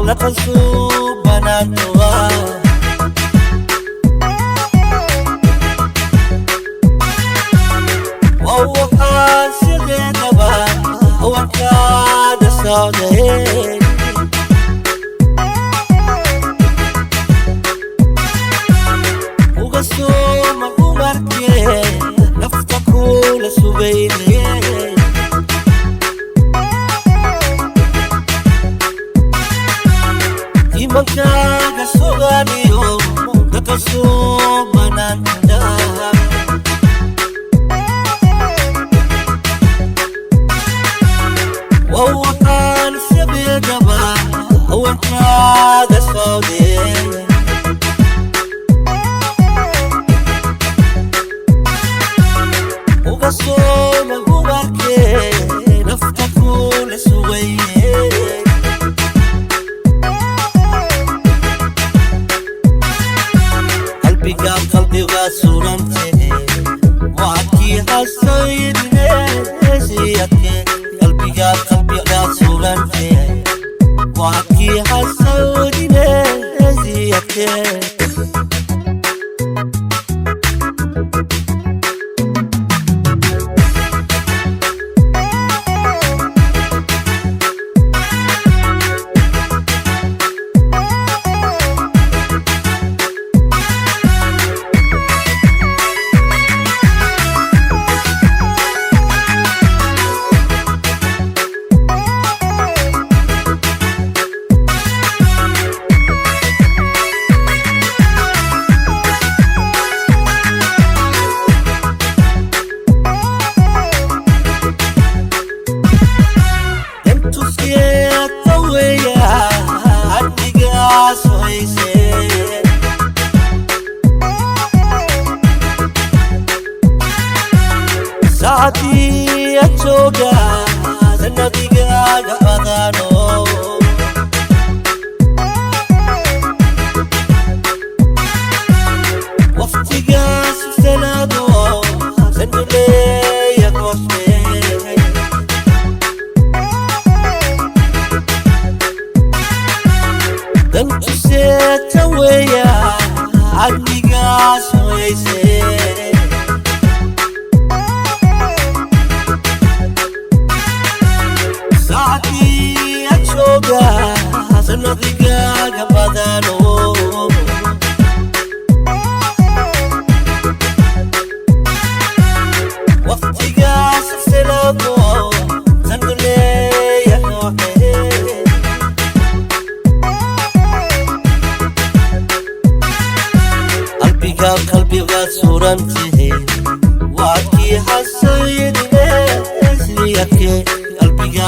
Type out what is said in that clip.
لقصو بناتها وهو قاسي غيرها هو كاد صادق وقصو مقو مركي نفتكو لسبيني Makaga suganiyo Nakaso mananda Wawakan sabidaba Awakaga saudi Ugaso magumake Naftaku lesuwaye قلبي غاسورنتي وعكي هالسيد نسيتك قلبي غاسورنتي وعكي هالسيد نسيتك Saati achoga zanadiga gaadano waftiga senado zandule yakosme dantu setaweya adiga soyse sanadiga gabadano waqtiga silsilado zandule yaknohe qalbiga surantihi waaki hasayidne siyake qalbiga